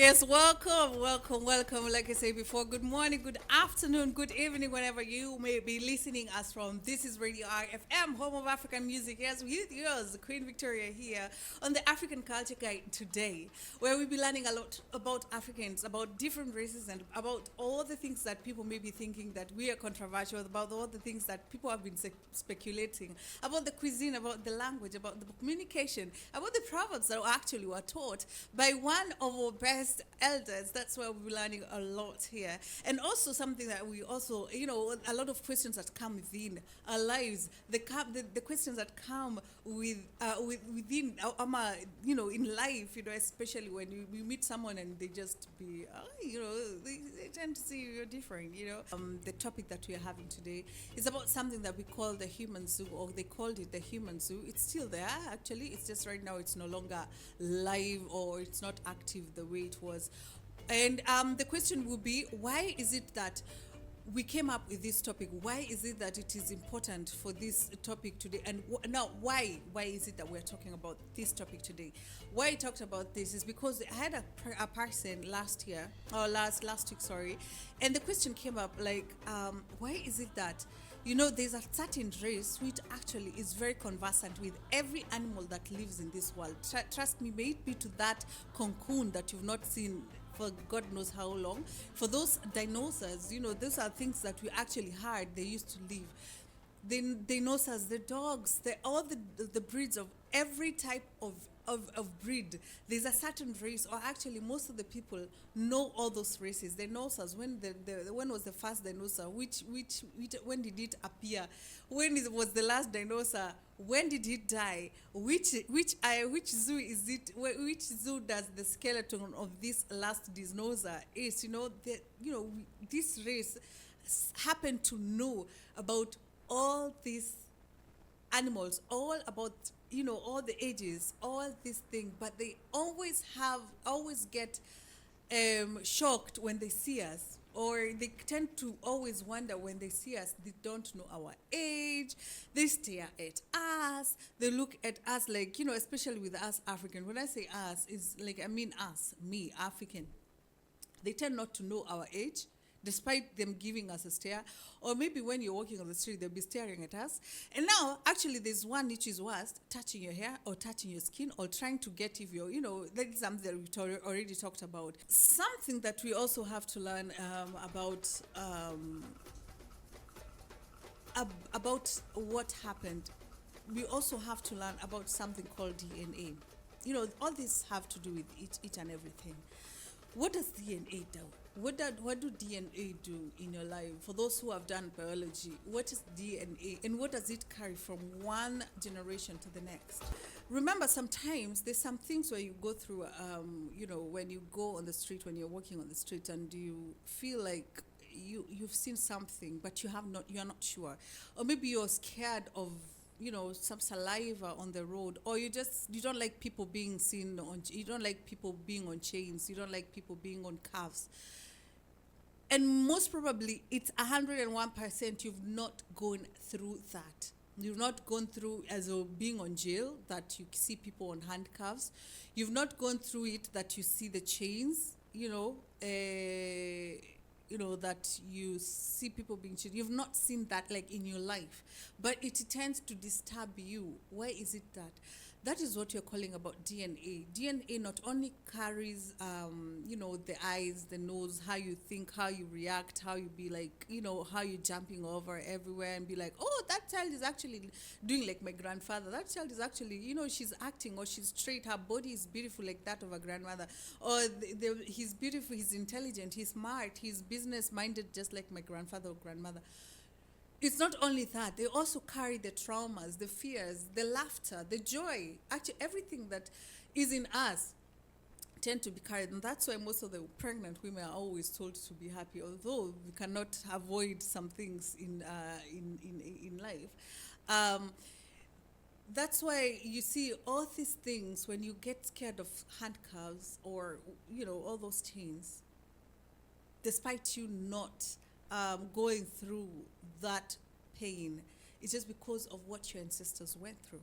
Yes, welcome. Like I said before, good morning, good afternoon, good evening, whenever you may be listening us from. This is Radio RFM, home of African music. Yes, with yours, Queen Victoria here on the African Culture Guide today, where we'll be learning a lot about Africans, about different races, and about all the things that people may be thinking that we are controversial, about all the things that people have been speculating, about the cuisine, about the language, about the communication, about the proverbs that actually were taught by one of our best elders. That's why we're learning a lot here. And also something that we also, a lot of questions that come within our lives, the questions that come within in life, especially when we meet someone and they just be, they tend to see you're different, The topic that we are having today is about something that we call the human zoo, or they called it the human zoo. It's still there, actually. It's just right now it's no longer live, or it's not active the way it was. And the question will be, why is it that we came up with this topic? Why is it that it is important for this topic today? And now, why is it that we're talking about this topic today? Why I talked about this is because I had a person last week, sorry, and the question came up like, why is it that there's a certain race which actually is very conversant with every animal that lives in this world. Trust me, may it be to that cocoon that you've not seen for God knows how long. For those dinosaurs, those are things that we actually heard they used to live. The dinosaurs, the dogs, all the breeds of every type of breed. There's a certain race, or actually most of the people know all those races. Dinosaurs, when was the first dinosaur? When did it appear? When was the last dinosaur? When did it die? Which zoo is it? Which zoo does the skeleton of this last dinosaur is? This race happened to know about all these animals, all about all the ages, all these things, but they always get shocked when they see us, or they tend to always wonder when they see us. They don't know our age, they stare at us, they look at us like, especially with us African. When I say us, is like, I mean us, me, African. They tend not to know our age, despite them giving us a stare. Or maybe when you're walking on the street, they'll be staring at us. And now, actually, there's one which is worst: touching your hair or touching your skin, or trying to get if you're, that is something that we've already talked about. Something that we also have to learn about what happened. We also have to learn about something called DNA. All these have to do with each and everything. What does DNA do? What do DNA do in your life? For those who have done biology, what is DNA, and what does it carry from one generation to the next? Remember, sometimes there's some things where you go through, when you go on the street, when you're walking on the street, and you feel like you've seen something, but you're not sure, or maybe you're scared of some saliva on the road, or you don't like people being seen you don't like people being on chains, you don't like people being on cuffs. And most probably it's 101% you've not gone through that. You've not gone through as being on jail, that you see people on handcuffs. You've not gone through it that you see the chains, that you see people being cheated. You've not seen that like in your life, but it tends to disturb you. Why is it that? That is what you're calling about DNA. DNA not only carries, the eyes, the nose, how you think, how you react, how you be like, how you jumping over everywhere and be like, oh, that child is actually doing like my grandfather. That child is actually, she's acting, or she's straight. Her body is beautiful like that of her grandmother. Or he's beautiful, he's intelligent, he's smart, he's business-minded just like my grandfather or grandmother. It's not only that, they also carry the traumas, the fears, the laughter, the joy. Actually, everything that is in us tend to be carried. And that's why most of the pregnant women are always told to be happy, although we cannot avoid some things in life. That's why you see all these things when you get scared of handcuffs or, all those chains, despite you not going through that pain, it's just because of what your ancestors went through.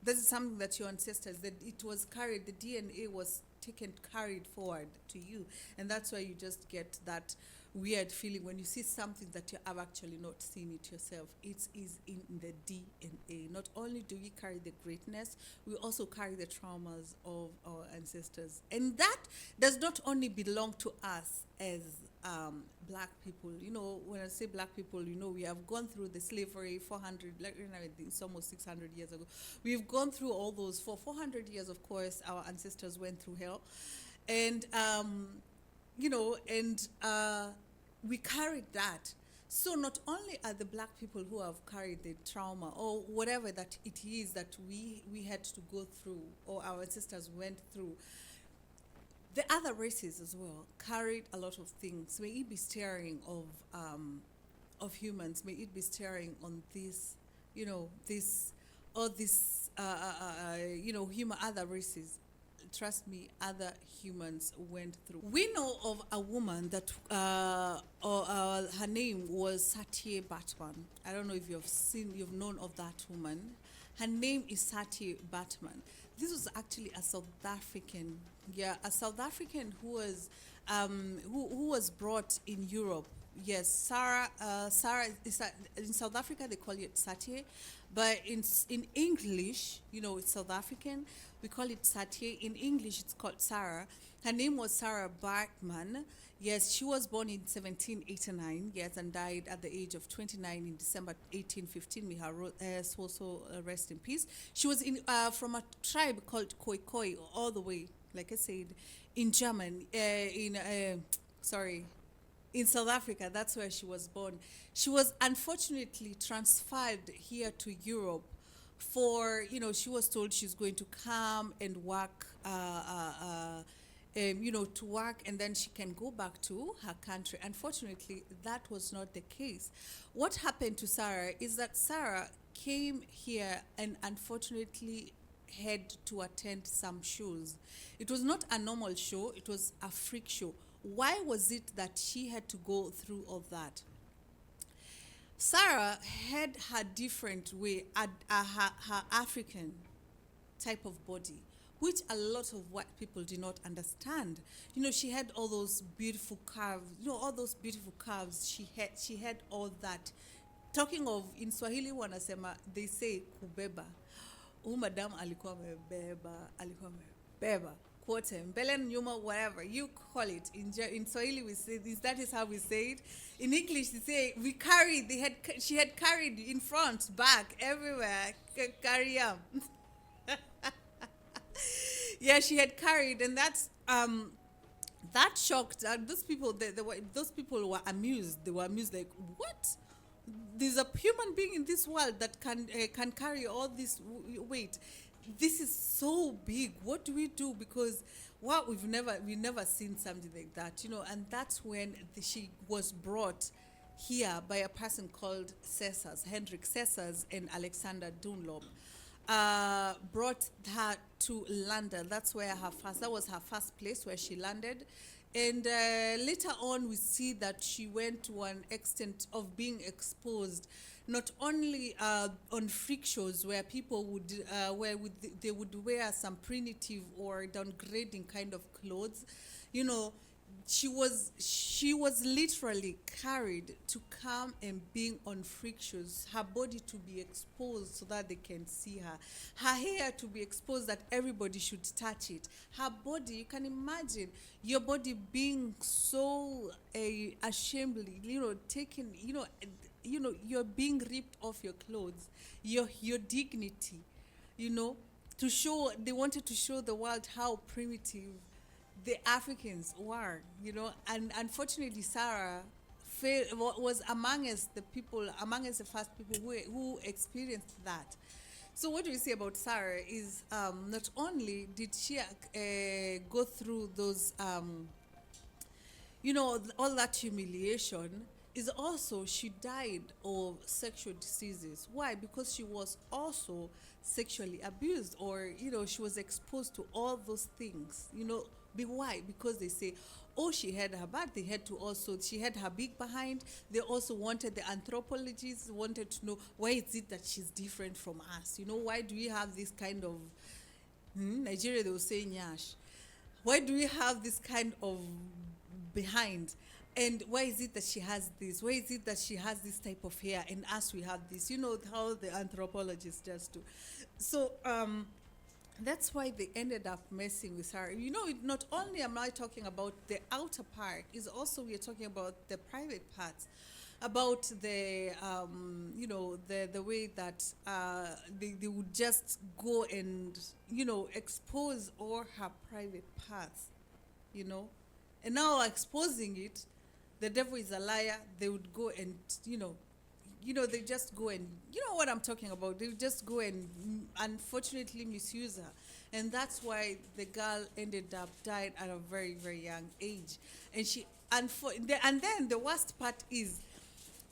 This is something that your ancestors, that it was carried, the DNA was taken, carried forward to you. And that's why you just get that weird feeling when you see something that you have actually not seen it yourself. It is in the DNA. Not only do we carry the greatness, we also carry the traumas of our ancestors. And that does not only belong to us as black people. You know, when I say black people, you know, we have gone through the slavery 400, like, you know, it's almost 600 years ago. We've gone through all those. For 400 years, of course, our ancestors went through hell. And, you know, and we carried that. So not only are the black people who have carried the trauma or whatever that it is that we had to go through or our ancestors went through, the other races as well carried a lot of things. May it be staring of humans. May it be staring on this, you know, this or this, you know, human other races. Trust me, other humans went through. We know of a woman that her name was Satie Batman. I don't know if you've known of that woman. Her name is Satie Batman. This was actually a South African, a South African who was brought in Europe. Yes, Sarah is in South Africa they call it Satie, but in English, you know, it's South African. We call it Satie. In English, it's called Sarah. Her name was Sarah Bartman. Yes, she was born in 1789, yes, and died at the age of 29 in December 1815. May her soul rest in peace. She was from a tribe called Khoikhoi, all the way, like I said, in German, in South Africa. That's where she was born. She was unfortunately transferred here to Europe for, you know, she was told she's going to come and work, you know, to work, and then she can go back to her country. Unfortunately, that was not the case. What happened to Sarah is that Sarah came here and unfortunately had to attend some shows. It was not a normal show, it was a freak show. Why was it that she had to go through all that? Sarah had her different way, her African type of body, which a lot of white people did not understand. You know, she had all those beautiful curves, you know, all those beautiful curves. She had all that. Talking of, in Swahili wanasema, they say kubeba. Madam alikuwa amebeba. Quote mbele nyuma, whatever you call it. In Swahili we say this. That is how we say it. In English they say we carried. She had carried in front, back, everywhere. Carry up. Yeah, she had carried, and that's that shocked those people. Those people were amused. They were amused, like, what? There's a human being in this world that can carry all this weight. This is so big. What do we do? Because we've never seen something like that, you know. And that's when she was brought here by a person called Hendrik Cesars and Alexander Dunlop. Brought her to London. That was her first place where she landed. And later on, we see that she went to an extent of being exposed, not only on freak shows where people they would wear some primitive or downgrading kind of clothes, you know. She was literally carried to come and being on freak shows, her body to be exposed so that they can see her, her hair to be exposed that everybody should touch it, her body, you can imagine your body being so ashamedly, you know, taken, you know, you're being ripped off your clothes, your dignity, you know, they wanted to show the world how primitive the Africans were, you know. And unfortunately Sarah was amongst the first people who experienced that. So what do we say about Sarah is not only did she go through those you know, all that humiliation, is also she died of sexual diseases. Why? Because she was also sexually abused, or, you know, she was exposed to all those things, you know, Why? Because they say, oh, she had her butt. They had to also, she had her big behind. They also wanted, the anthropologists wanted to know, why is it that she's different from us? You know, why do we have this kind of, Nigeria, they will say nyash. Why do we have this kind of behind? And why is it that she has this? Why is it that she has this type of hair and us we have this? You know how the anthropologists just do. So that's why they ended up messing with her. You know, not only am I talking about the outer part, is also we are talking about the private parts, about the the way that they would just go and expose all her private parts, you know, and now exposing it, the devil is a liar. They would go and they just go and, you know what I'm talking about. They would just go and unfortunately misuse her. And that's why the girl ended up died at a very, very young age. And and then the worst part is,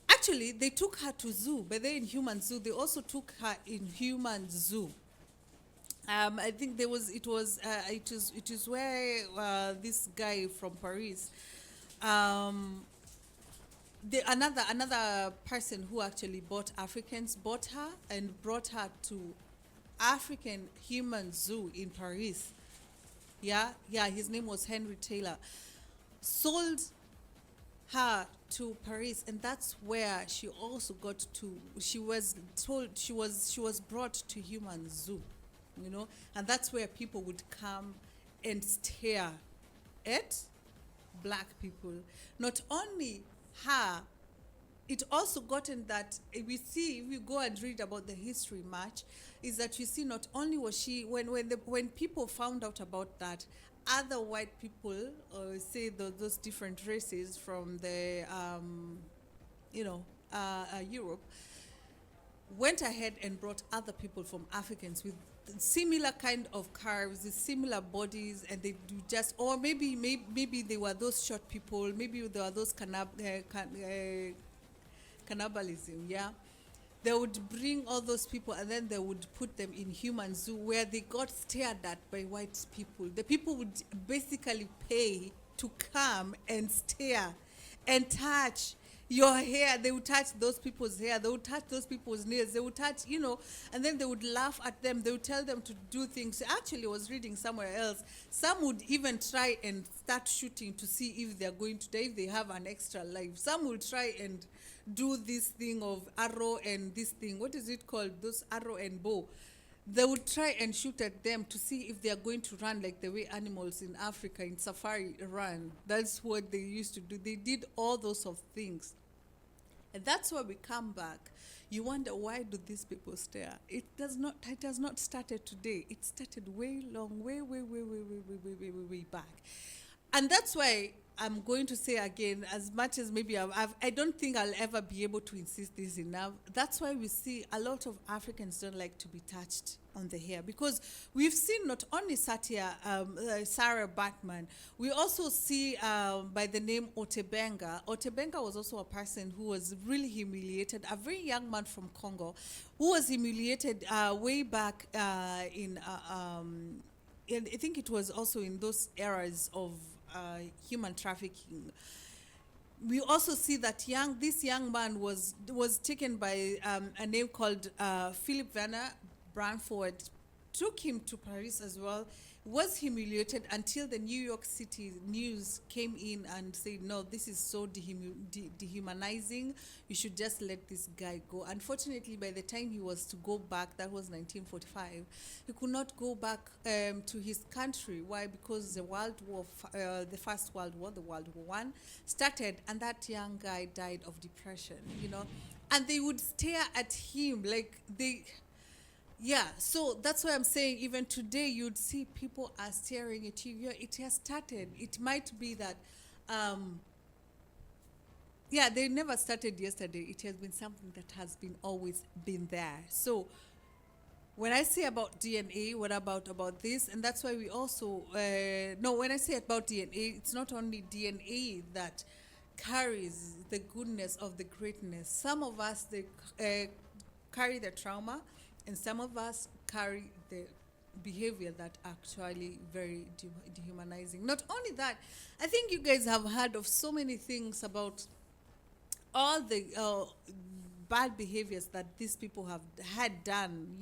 actually, they took her to zoo, but they're in human zoo. They also took her in human zoo. I think it is where this guy from Paris, another person who actually bought her and brought her to African Human Zoo in Paris. Yeah, his name was Henry Taylor. Sold her to Paris, and that's where she also got to. She was brought to Human Zoo, and that's where people would come and stare at black people. Not only her, it also gotten that we see, if you go and read about the history much, is that you see not only was she, when people found out about that, other white people, or say those different races from the Europe, went ahead and brought other people from Africans with similar kind of curves, similar bodies, and they do just, or maybe they were those short people, maybe they were those cannibalism, yeah. They would bring all those people and then they would put them in human zoo where they got stared at by white people. The people would basically pay to come and stare and touch your hair. They would touch those people's hair. They would touch those people's nails. They would touch, and then they would laugh at them. They would tell them to do things. Actually, I was reading somewhere else. Some would even try and start shooting to see if they're going to die, if they have an extra life. Some would try and do this thing of arrow and this thing. What is it called? Those arrow and bow. They would try and shoot at them to see if they are going to run like the way animals in Africa in safari run. That's what they used to do. They did all those of things. And that's why we come back. You wonder, why do these people stare? It has not started today. It started way back. And that's why I'm going to say again, as much as maybe I don't think I'll ever be able to insist this enough. That's why we see a lot of Africans don't like to be touched on the hair, because we've seen not only Sarah Batman, we also see by the name Otebenga. Otebenga was also a person who was really humiliated, a very young man from Congo, who was humiliated way back in I think it was also in those eras of human trafficking. We also see that this young man was taken by a name called Philip Werner Branford, took him to Paris as well, was humiliated until the New York City news came in and said, no, this is so dehumanizing, you should just let this guy go. Unfortunately, by the time he was to go back, that was 1945, he could not go back to his country. Why? Because the World War, the First World War, the World War I, started, and that young guy died of depression, and they would stare at him like yeah, so that's why I'm saying even today you'd see people are staring at you. Yeah, it has started. It might be that, they never started yesterday. It has been something that has always been there. So when I say about DNA, what about this? And that's why we also, when I say about DNA, it's not only DNA that carries the goodness of the greatness. Some of us, they carry the trauma, and some of us carry the behavior that actually very dehumanizing. Not only that, I think you guys have heard of so many things about all the bad behaviors that these people have had done,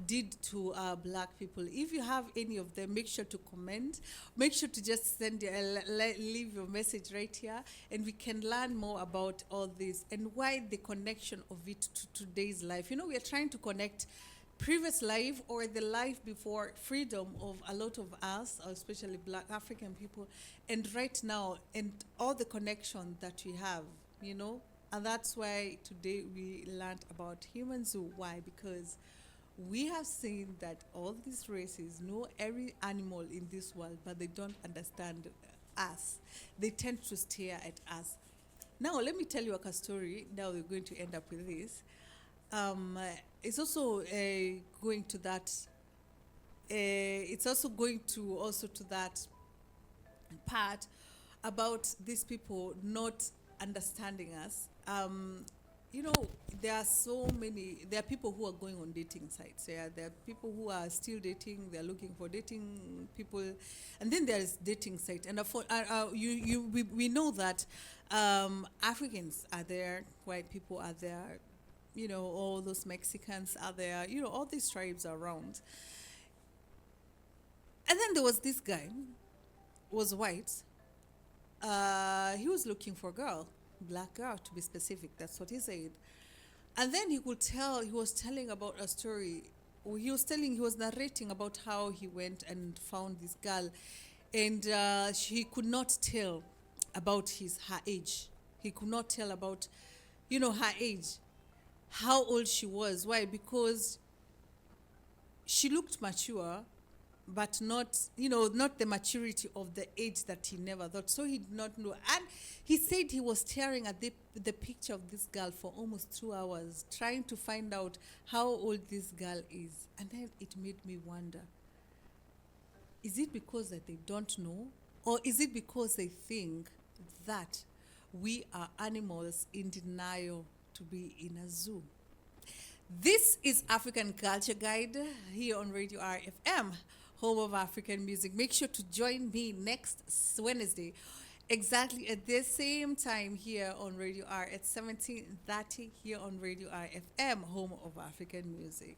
did to black people. If you have any of them, make sure to comment. Make sure to just leave your message right here, and we can learn more about all this and why the connection of it to today's life. We are trying to connect previous life or the life before freedom of a lot of us, especially black African people, and right now, and all the connection that we have, and that's why today we learned about human zoo. Why? Because we have seen that all these races know every animal in this world, but they don't understand us. They tend to stare at us. Now, let me tell you a story. Now we're going to end up with this. It's also going to that. It's also going to that part about these people not understanding us. There are so many. There are people who are going on dating sites. Yeah, there are people who are still dating. They are looking for dating people, and then there is dating site. And we know that Africans are there, white people are there. All those Mexicans are there. All these tribes are around. And then there was this guy, was white. He was looking for a girl, black girl to be specific. That's what he said. And then he was telling about a story. He was narrating about how he went and found this girl, and he could not tell about her age. He could not tell about, her age, how old she was. Why? Because she looked mature, but not the maturity of the age that he never thought. So he did not know. And he said he was staring at the picture of this girl for almost 2 hours, trying to find out how old this girl is. And then it made me wonder, is it because that they don't know? Or is it because they think that we are animals in denial to be in a zoo? This is African Culture Guide here on Radio RFM, home of African music. Make sure to join me next Wednesday, exactly at the same time here on Radio R at 17:30 here on Radio RFM, home of African music.